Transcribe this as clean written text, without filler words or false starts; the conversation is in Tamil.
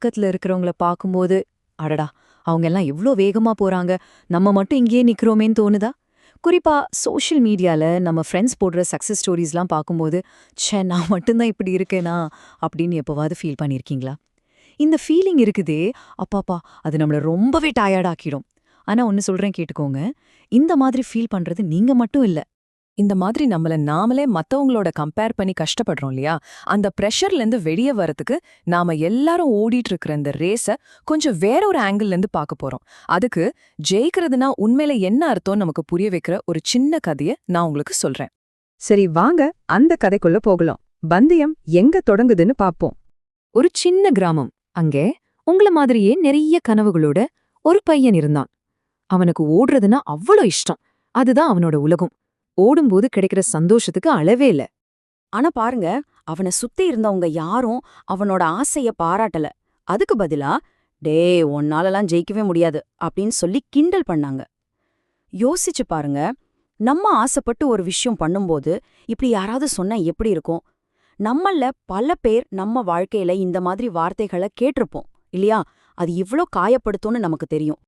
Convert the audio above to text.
பக்கத்துல இருக்கிறவங்கள பார்க்கும்போது, அடடா! அவங்க எல்லாம் எவ்ளோ வேகமா போறாங்க, நம்ம மட்டும் இங்கேயே நிக்கிறோமேன்னு தோணுதா? குறிப்பா சோஷியல் மீடியால நம்ம ஃப்ரெண்ட்ஸ் போடுற சக்சஸ் ஸ்டோரீஸ்லாம் பார்க்கும்போது, ச்சே நான் மட்டும் தான் இப்படி இருக்கேனா? அப்படின்னு எப்பவாவது ஃபீல் பண்ணியிருக்கீங்களா? இந்த ஃபீலிங் இருக்குதே, அப்பாப்பா! அது நம்மள ரொம்பவே டயர்ட் ஆக்கிடும். ஆனா ஒண்ணு சொல்றேன் கேட்டுக்கோங்க. இந்த மாதிரி ஃபீல் பண்றது நீங்க மட்டும் இல்ல. இந்த மாதிரி நம்மள நாமளே மத்தவங்களோட கம்பேர் பண்ணி கஷ்டப்படுறோம் இல்லையா? அந்த பிரஷர்ல இருந்து வெளிய வரதுக்கு நாம எல்லாரும் ஓடிட்டு இருக்கிற இந்த ரேஸ கொஞ்சம் வேற ஒரு ஆங்கிள்ல இருந்து பார்க்க போறோம். அதுக்கு ஜெயிக்கிறதுனா உண்மையில என்ன அர்த்தம்னு நமக்கு புரிய வைக்கிற ஒரு சின்ன கதைய நான் உங்களுக்கு சொல்றேன். சரி வாங்க அந்த கதைக்குள்ள போகலாம். பந்தயம் எங்க தொடங்குதுன்னு பாப்போம். ஒரு சின்ன கிராமம். அங்கே உங்கள மாதிரியே நெறைய கனவுகளோட ஒரு பையன் இருந்தான். அவனுக்கு ஓடுறதுன்னா அவ்வளோ இஷ்டம். அதுதான் அவனோட உலகம். ஓடும்போது கிடைக்கிற சந்தோஷத்துக்கு அளவே இல்ல. ஆனா பாருங்க, அவன சுத்தி இருந்தவங்க யாரும் அவனோட ஆசைய பாராட்டல. அதுக்கு பதிலா, "டேய் உன்னாலலாம் ஜெயிக்கவே முடியாது" அப்படின்னு சொல்லி கிண்டல் பண்ணாங்க. யோசிச்சு பாருங்க, நம்ம ஆசைப்பட்டு ஒரு விஷயம் பண்ணும்போது, இப்படி யாராவது சொன்னா எப்படி இருக்கும்? நம்மள பல பேர் நம்ம வாழ்க்கையில இந்த மாதிரி வார்த்தைகள கேட்டிருப்போம், இல்லையா? அது இவ்ளோ காயப்படுத்தும்னு நமக்கு தெரியும்.